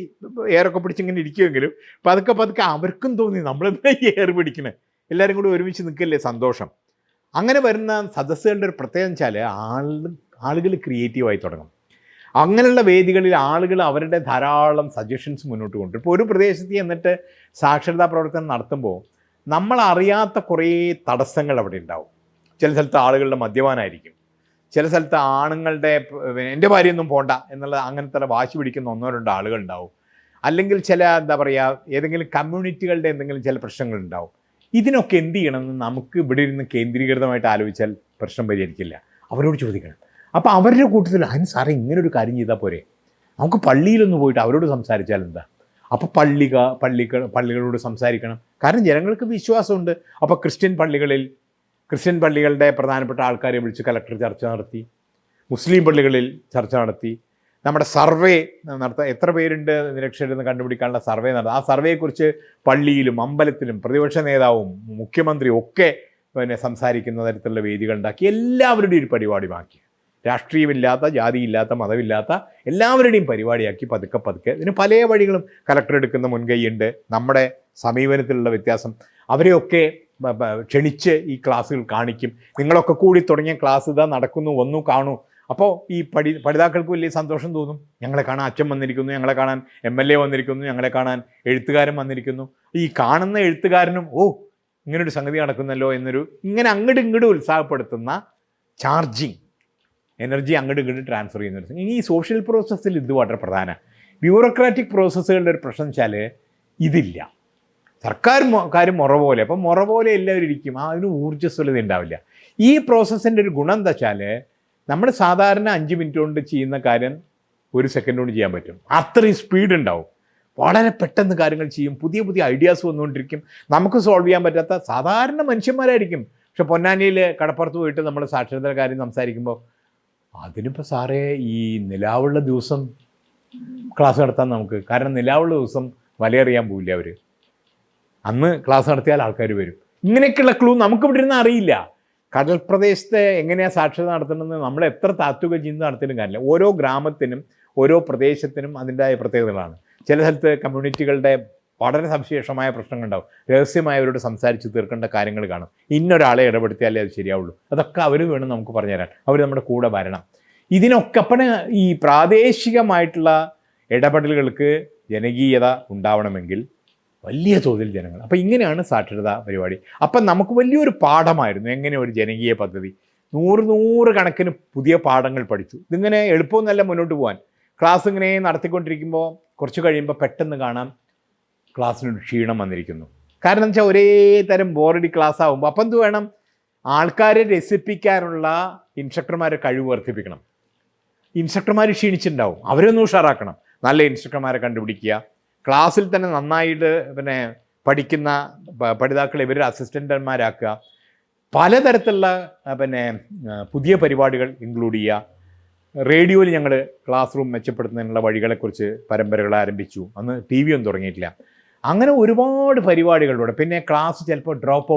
എയറൊക്കെ പിടിച്ചിങ്ങനെ ഇരിക്കുമെങ്കിലും പതുക്കെ അവർക്കും തോന്നി നമ്മളെന്താ ഈ എയർ പിടിക്കണേ, എല്ലാവരും കൂടി ഒരുമിച്ച് നിൽക്കല്ലേ സന്തോഷം. അങ്ങനെ വരുന്ന സദസ്സുകളുടെ ഒരു പ്രത്യേകം വെച്ചാൽ ആളുകൾ ക്രിയേറ്റീവായി തുടങ്ങും. അങ്ങനെയുള്ള വേദികളിൽ ആളുകൾ അവരുടെ ധാരാളം സജഷൻസ് മുന്നോട്ട് കൊണ്ടുവരും. ഇപ്പോൾ ഒരു പ്രദേശത്ത് എന്നിട്ട് സാക്ഷരതാ പ്രവർത്തനം നടത്തുമ്പോൾ നമ്മളറിയാത്ത കുറേ തടസ്സങ്ങൾ അവിടെ ഉണ്ടാവും. ചില സ്ഥലത്ത് ആളുകളുടെ മദ്യപാനായിരിക്കും, ചില സ്ഥലത്ത് ആണുങ്ങളുടെ എൻ്റെ ഭാര്യയൊന്നും പോണ്ട എന്നുള്ള അങ്ങനത്തെ വാശി പിടിക്കുന്ന 1-2 ആളുകളുണ്ടാവും. അല്ലെങ്കിൽ ചില എന്താ പറയുക, ഏതെങ്കിലും കമ്മ്യൂണിറ്റികളുടെ എന്തെങ്കിലും ചില പ്രശ്നങ്ങളുണ്ടാവും. ഇതിനൊക്കെ എന്ത് ചെയ്യണമെന്ന് നമുക്ക് ഇവിടെ ഇരുന്ന് കേന്ദ്രീകൃതമായിട്ട് ആലോചിച്ചാൽ പ്രശ്നം പരിഹരിക്കില്ല. അവരോട് ചോദിക്കണം. അപ്പോൾ അവരുടെ കൂട്ടത്തിൽ അതിന് സാറേ ഇങ്ങനൊരു കാര്യം ചെയ്താൽ പോരെ, നമുക്ക് പള്ളിയിലൊന്ന് പോയിട്ട് അവരോട് സംസാരിച്ചാൽ എന്താ. അപ്പോൾ പള്ളികളോട് സംസാരിക്കണം. കാരണം ജനങ്ങൾക്ക് വിശ്വാസമുണ്ട്. അപ്പോൾ ക്രിസ്ത്യൻ പള്ളികളുടെ പ്രധാനപ്പെട്ട ആൾക്കാരെ വിളിച്ച് കലക്ടർ ചർച്ച നടത്തി, മുസ്ലിം പള്ളികളിൽ ചർച്ച നടത്തി, നമ്മുടെ സർവേ നടത്താൻ എത്ര പേരുണ്ട് നിരക്ഷരെന്ന് കണ്ടുപിടിക്കാനുള്ള സർവേ നടത്തുക. ആ സർവേയെക്കുറിച്ച് പള്ളിയിലും അമ്പലത്തിലും പ്രതിപക്ഷ നേതാവും മുഖ്യമന്ത്രിയും ഒക്കെ സംസാരിക്കുന്ന തരത്തിലുള്ള വേദികൾ ഉണ്ടാക്കി എല്ലാവരുടെയും ഒരു പരിപാടിയാക്കി. രാഷ്ട്രീയമില്ലാത്ത, ജാതിയില്ലാത്ത, മതമില്ലാത്ത എല്ലാവരുടെയും പരിപാടിയാക്കി പതുക്കെ ഇതിന് പല വഴികളും കലക്ടർ എടുക്കുന്ന മുൻകൈയുണ്ട്. നമ്മുടെ സമീപനത്തിലുള്ള വ്യത്യാസം, അവരെയൊക്കെ ക്ഷണിച്ച് ഈ ക്ലാസ്സുകൾ കാണിക്കും. നിങ്ങളൊക്കെ കൂടി തുടങ്ങിയ ക്ലാസ് ഇതാ നടക്കുന്നു, വന്നു കാണൂ. അപ്പോൾ ഈ പഠിതാക്കൾക്ക് വലിയ സന്തോഷം തോന്നും. ഞങ്ങളെ കാണാൻ അച്ഛൻ വന്നിരിക്കുന്നു, ഞങ്ങളെ കാണാൻ MLA വന്നിരിക്കുന്നു, ഞങ്ങളെ കാണാൻ എഴുത്തുകാരൻ വന്നിരിക്കുന്നു. ഈ കാണുന്ന എഴുത്തുകാരനും ഇങ്ങനൊരു സംഗതി നടക്കുന്നല്ലോ എന്നൊരു ഇങ്ങനെ അങ്ങോട്ടും ഉത്സാഹപ്പെടുത്തുന്ന ചാർജിങ് എനർജി അങ്ങോട്ടും ട്രാൻസ്ഫർ ചെയ്യുന്ന ഈ സോഷ്യൽ പ്രോസസ്സിൽ ഇത് വളരെ പ്രധാന. ബ്യൂറോക്രാറ്റിക് പ്രോസസ്സുകളുടെ ഒരു പ്രശ്നം വെച്ചാൽ ഇതില്ല. സർക്കാർ കാര്യം മുറ പോലെ, അപ്പം മുറ പോലെ എല്ലാവരും ഇരിക്കും, അതിന് ഊർജ്ജസ്വലത ഉണ്ടാവില്ല. ഈ പ്രോസസ്സിൻ്റെ ഒരു ഗുണം എന്താ വെച്ചാൽ നമ്മൾ സാധാരണ 5 മിനിറ്റ് കൊണ്ട് ചെയ്യുന്ന കാര്യം 1 സെക്കൻഡ് കൊണ്ട് ചെയ്യാൻ പറ്റും. അത്രയും സ്പീഡ് ഉണ്ടാവും. വളരെ പെട്ടെന്ന് കാര്യങ്ങൾ ചെയ്യും. പുതിയ ഐഡിയാസ് വന്നുകൊണ്ടിരിക്കും. നമുക്ക് സോൾവ് ചെയ്യാൻ പറ്റാത്ത സാധാരണ മനുഷ്യന്മാരായിരിക്കും. പക്ഷെ പൊന്നാനിയിൽ കടപ്പുറത്ത് പോയിട്ട് നമ്മൾ സാക്ഷരതാ കാര്യം സംസാരിക്കുമ്പോൾ അതിനിപ്പോൾ സാറേ ഈ നിലാവുള്ള ദിവസം ക്ലാസ് നടത്താൻ നമുക്ക്, കാരണം നിലാവുള്ള ദിവസം വലയെറിയാൻ പോവില്ല അവർ, അന്ന് ക്ലാസ് നടത്തിയാൽ ആൾക്കാർ വരും. ഇങ്ങനെയൊക്കെയുള്ള ക്ലൂ നമുക്ക് ഇവിടെ ഇരുന്ന് അറിയില്ല. കടൽ പ്രദേശത്ത് എങ്ങനെയാണ് സാക്ഷരത നടത്തണമെന്ന് നമ്മൾ എത്ര താത്വിക ചിന്ത നടത്തിയിട്ടും കാര്യമില്ല. ഓരോ ഗ്രാമത്തിനും ഓരോ പ്രദേശത്തിനും അതിൻ്റെതായ പ്രത്യേകതകളാണ്. ചില സ്ഥലത്ത് കമ്മ്യൂണിറ്റികളുടെ വളരെ സവിശേഷമായ പ്രശ്നങ്ങളുണ്ടാവും. രഹസ്യമായവരോട് സംസാരിച്ച് തീർക്കേണ്ട കാര്യങ്ങൾ കാണും. ഇന്നൊരാളെ ഇടപെടുത്തിയാലേ അത് ശരിയാവുള്ളൂ. അതൊക്കെ അവർ വേണം നമുക്ക് പറഞ്ഞു തരാൻ. അവർ നമ്മുടെ കൂടെ വരണം. ഇതിനൊക്കെ അപ്പം ഈ പ്രാദേശികമായിട്ടുള്ള ഇടപെടലുകൾക്ക് ജനകീയത ഉണ്ടാവണമെങ്കിൽ വലിയ തോതിൽ ജനങ്ങൾ. അപ്പം ഇങ്ങനെയാണ് സാക്ഷരതാ പരിപാടി. അപ്പം നമുക്ക് വലിയൊരു പാഠമായിരുന്നു എങ്ങനെ ഒരു ജനകീയ പദ്ധതി. 100 കണക്കിന് പുതിയ പാഠങ്ങൾ പഠിച്ചു. ഇതിങ്ങനെ എളുപ്പമൊന്നുമല്ല മുന്നോട്ട് പോകാൻ. ക്ലാസ് ഇങ്ങനെ നടത്തിക്കൊണ്ടിരിക്കുമ്പോൾ കുറച്ച് കഴിയുമ്പോൾ പെട്ടെന്ന് കാണാം ക്ലാസ്സിനൊരു ക്ഷീണം വന്നിരിക്കുന്നു. കാരണം എന്ന് വെച്ചാൽ ഒരേ തരം ബോറടി ക്ലാസ് ആകുമ്പോൾ അപ്പം എന്ത് വേണം, ആൾക്കാരെ രസിപ്പിക്കാനുള്ള ഇൻസ്ട്രക്ടർമാരെ കഴിവ് വർദ്ധിപ്പിക്കണം. ഇൻസ്ട്രക്ടർമാർ ക്ഷീണിച്ചിട്ടുണ്ടാവും, അവരൊന്നും ഉഷാറാക്കണം. നല്ല ഇൻസ്ട്രക്ടർമാരെ കണ്ടുപിടിക്കുക. ക്ലാസ്സിൽ തന്നെ നന്നായിട്ട് പഠിക്കുന്ന പഠിതാക്കളെ ഇവരുടെ അസിസ്റ്റൻ്റന്മാരാക്കുക. പലതരത്തിലുള്ള പുതിയ പരിപാടികൾ ഇൻക്ലൂഡ് ചെയ്യുക. റേഡിയോയിൽ ഞങ്ങൾ ക്ലാസ് റൂം മെച്ചപ്പെടുത്തുന്നതിനുള്ള വഴികളെക്കുറിച്ച് പരമ്പരകൾ ആരംഭിച്ചു. അന്ന് TV ഒന്നും തുടങ്ങിയിട്ടില്ല. അങ്ങനെ ഒരുപാട് പരിപാടികളിലൂടെ പിന്നെ ക്ലാസ് ചിലപ്പോൾ ഡ്രോപ്പ്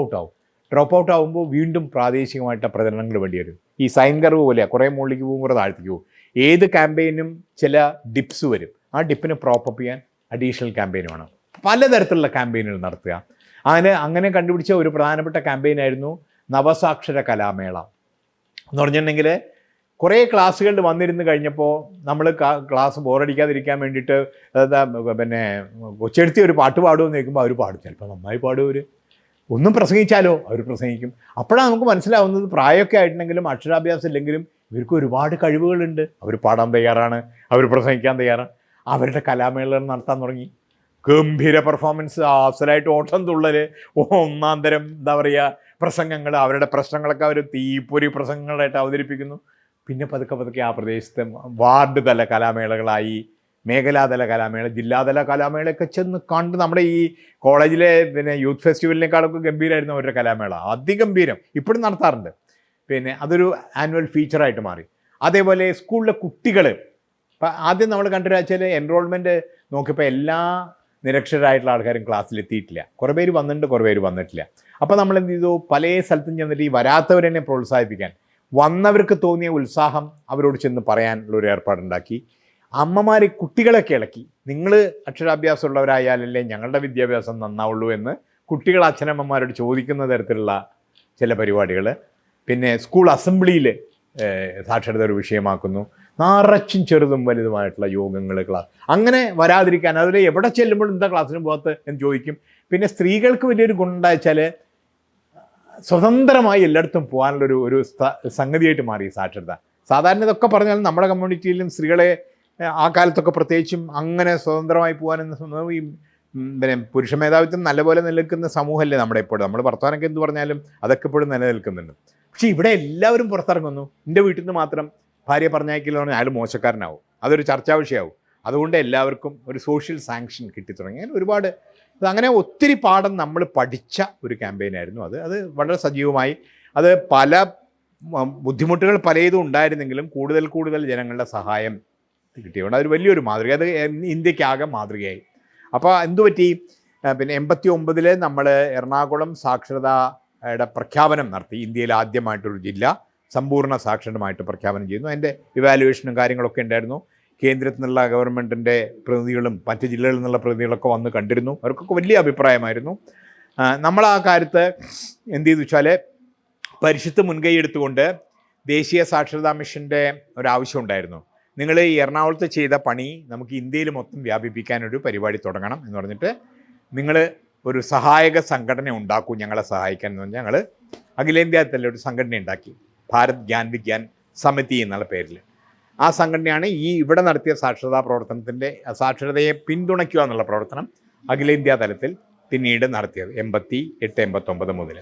ഔട്ട് ആകുമ്പോൾ വീണ്ടും പ്രാദേശികമായിട്ട് പ്രചരണങ്ങൾ വേണ്ടി വരും. ഈ സൈൻ കർവ് പോലെയാണ്, കുറേ മുകളിലേക്ക് പോകും, കുറേ താഴ്ത്തിക്ക് പോകും. ഏത് ക്യാമ്പയിനും ചില ഡിപ്സ് വരും. ആ ഡിപ്പിന് പ്രോപ്പപ്പ് ചെയ്യാൻ അഡീഷണൽ ക്യാമ്പയിൻ വേണം. പലതരത്തിലുള്ള ക്യാമ്പയിനുകൾ നടത്തുക. അങ്ങനെ കണ്ടുപിടിച്ച ഒരു പ്രധാനപ്പെട്ട ക്യാമ്പയിനായിരുന്നു നവസാക്ഷര കലാമേള എന്ന് പറഞ്ഞിട്ടുണ്ടെങ്കിൽ കുറേ ക്ലാസ്സുകളിൽ വന്നിരുന്ന് കഴിഞ്ഞപ്പോൾ നമ്മൾ ക്ലാസ് ബോറടിക്കാതിരിക്കാൻ വേണ്ടിയിട്ട് കൊച്ചെടുത്തി ഒരു പാട്ട് പാടുമെന്ന് കേൾക്കുമ്പോൾ അവർ പാടും. ചിലപ്പോൾ നന്നായി പാടും. ഒന്നും പ്രസംഗിച്ചാലോ അവർ പ്രസംഗിക്കും. അപ്പോഴാണ് നമുക്ക് മനസ്സിലാവുന്നത് പ്രായമൊക്കെ ആയിട്ടുണ്ടെങ്കിലും അക്ഷരാഭ്യാസം ഇല്ലെങ്കിലും ഇവർക്ക് ഒരുപാട് കഴിവുകളുണ്ട്. അവർ പാടാൻ തയ്യാറാണ്, അവർ പ്രസംഗിക്കാൻ തയ്യാറാണ്. അവരുടെ കലാമേളകൾ നടത്താൻ തുടങ്ങി. ഗംഭീര പെർഫോമൻസ്, അസലായിട്ട് ഓട്ടം തുള്ളൽ, ഒന്നാം തരം എന്താ പറയുക പ്രസംഗങ്ങൾ, അവരുടെ പ്രശ്നങ്ങളൊക്കെ അവർ തീപ്പൊരി പ്രസംഗങ്ങളായിട്ട് അവതരിപ്പിക്കുന്നു. പിന്നെ പതുക്കെ പതുക്കെ ആ പ്രദേശത്ത് വാർഡ് തല കലാമേളകളായി, മേഖലാതല കലാമേള, ജില്ലാതല കലാമേളയൊക്കെ ചെന്ന് കണ്ട് നമ്മുടെ ഈ കോളേജിലെ പിന്നെ യൂത്ത് ഫെസ്റ്റിവലിനേക്കാളൊക്കെ ഗംഭീരമായിരുന്നു അവരുടെ കലാമേള, അതിഗംഭീരം. ഇപ്പോഴും നടത്താറുണ്ട്. പിന്നെ അതൊരു ആനുവൽ ഫീച്ചറായിട്ട് മാറി. അതേപോലെ സ്കൂളിലെ കുട്ടികൾ, ഇപ്പം ആദ്യം നമ്മൾ കണ്ടുവച്ചാൽ എൻറോൾമെൻറ്റ് നോക്കിയപ്പോൾ എല്ലാ നിരക്ഷരായിട്ടുള്ള ആൾക്കാരും ക്ലാസ്സിലെത്തിയിട്ടില്ല. കുറേ പേര് വന്നിട്ടുണ്ട്, കുറേ പേര് വന്നിട്ടില്ല. അപ്പോൾ നമ്മൾ എന്ത് ചെയ്തു, പല സ്ഥലത്തും ചെന്നിട്ട് ഈ വരാത്തവരെന്നെ പ്രോത്സാഹിപ്പിക്കാൻ, വന്നവർക്ക് തോന്നിയ ഉത്സാഹം അവരോട് ചെന്ന് പറയാനുള്ളൊരു ഏർപ്പാടുണ്ടാക്കി. അമ്മമാർ കുട്ടികളൊക്കെ ഇളക്കി, നിങ്ങൾ അക്ഷരാഭ്യാസമുള്ളവരായാലല്ലേ ഞങ്ങളുടെ വിദ്യാഭ്യാസം നന്നാവുള്ളൂ എന്ന് കുട്ടികൾ അച്ഛനമ്മമാരോട് ചോദിക്കുന്ന തരത്തിലുള്ള ചില പരിപാടികൾ. പിന്നെ സ്കൂൾ അസംബ്ലിയിൽ സാക്ഷരത ഒരു വിഷയമാക്കുന്നു. നിറച്ചും ചെറുതും വലുതുമായിട്ടുള്ള യോഗങ്ങൾ, ക്ലാസ്. അങ്ങനെ വരാതിരിക്കാൻ, അതിൽ എവിടെ ചെല്ലുമ്പോഴും എന്താ ക്ലാസ്സിന് പോകാത്ത എന്ന് ചോദിക്കും. പിന്നെ സ്ത്രീകൾക്ക് വലിയൊരു ഗുണം എന്താ വെച്ചാൽ സ്വതന്ത്രമായി എല്ലായിടത്തും പോകാനുള്ളൊരു ഒരു സംഗതിയായിട്ട് മാറി സാക്ഷരത. സാധാരണ ഇതൊക്കെ പറഞ്ഞാൽ നമ്മുടെ കമ്മ്യൂണിറ്റിയിലും സ്ത്രീകളെ ആ കാലത്തൊക്കെ പ്രത്യേകിച്ചും അങ്ങനെ സ്വതന്ത്രമായി പോകാനെന്ന് ഈ പിന്നെ പുരുഷ മേധാവിത്വം നല്ലപോലെ നിലനിൽക്കുന്ന സമൂഹമല്ലേ നമ്മുടെ എപ്പോഴും. നമ്മൾ വർത്തമാനമൊക്കെ എന്ത് പറഞ്ഞാലും അതൊക്കെ എപ്പോഴും നിലനിൽക്കുന്നുണ്ട്. പക്ഷേ ഇവിടെ എല്ലാവരും പുറത്തിറങ്ങുന്നു. എൻ്റെ വീട്ടിൽ നിന്ന് മാത്രം ഭാര്യ പറഞ്ഞയക്കില്ല പറഞ്ഞാൽ അയാൾ മോശക്കാരനാവും, അതൊരു ചർച്ചാ വിഷയമാവും. അതുകൊണ്ട് എല്ലാവർക്കും ഒരു സോഷ്യൽ സാങ്ഷൻ കിട്ടിത്തുടങ്ങി. അങ്ങനെ ഒരുപാട്, അങ്ങനെ ഒത്തിരി പാഠം നമ്മൾ പഠിച്ച ഒരു ക്യാമ്പയിനായിരുന്നു അത്. അത് വളരെ സജീവമായി. അത് പല ബുദ്ധിമുട്ടുകൾ പലതും ഉണ്ടായിരുന്നെങ്കിലും കൂടുതൽ കൂടുതൽ ജനങ്ങളുടെ സഹായം കിട്ടിയതുകൊണ്ട് അതൊരു വലിയൊരു മാതൃക, അത് ഇന്ത്യക്കാകെ മാതൃകയായി. അപ്പോൾ എന്തുപറ്റി, പിന്നെ 89 നമ്മൾ എറണാകുളം സാക്ഷരതയുടെ പ്രഖ്യാപനം നടത്തി. ഇന്ത്യയിൽ ആദ്യമായിട്ടൊരു ജില്ല സമ്പൂർണ്ണ സാക്ഷരമായിട്ട് പ്രഖ്യാപനം ചെയ്യുന്നു. അതിൻ്റെ ഇവാലുവേഷനും കാര്യങ്ങളൊക്കെ ഉണ്ടായിരുന്നു. കേന്ദ്രത്തിൽ നിന്നുള്ള ഗവൺമെൻറ്റിൻ്റെ പ്രതിനിധികളും മറ്റ് ജില്ലകളിൽ നിന്നുള്ള പ്രതിനിധികളൊക്കെ വന്ന് കണ്ടിരുന്നു. അവർക്കൊക്കെ വലിയ അഭിപ്രായമായിരുന്നു. നമ്മൾ ആ കാര്യത്ത് എന്ത് ചെയ്തു വെച്ചാൽ പരിഷത്ത് മുൻകൈ എടുത്തുകൊണ്ട് ദേശീയ സാക്ഷരതാ മിഷൻ്റെ ഒരാവശ്യം ഉണ്ടായിരുന്നു. നിങ്ങൾ ഈ എറണാകുളത്ത് ചെയ്ത പണി നമുക്ക് ഇന്ത്യയിൽ മൊത്തം വ്യാപിപ്പിക്കാനൊരു പരിപാടി തുടങ്ങണം എന്ന് പറഞ്ഞിട്ട് നിങ്ങൾ ഒരു സഹായക സംഘടന ഉണ്ടാക്കൂ ഞങ്ങളെ സഹായിക്കാൻ എന്ന് പറഞ്ഞാൽ ഞങ്ങൾ അഖിലേന്ത്യാ തലത്തിൽ ഒരു സംഘടന ഉണ്ടാക്കി, ഭാരത് ജ്ഞാൻ വിജ്ഞാൻ സമിതി എന്നുള്ള പേരിൽ. ആ സംഘടനയാണ് ഈ ഇവിടെ നടത്തിയ സാക്ഷരതാ പ്രവർത്തനത്തിൻ്റെ, സാക്ഷരതയെ പിന്തുണയ്ക്കുക എന്നുള്ള പ്രവർത്തനം അഖിലേന്ത്യാ തലത്തിൽ പിന്നീട് നടത്തിയത് 88-89 മുതൽ.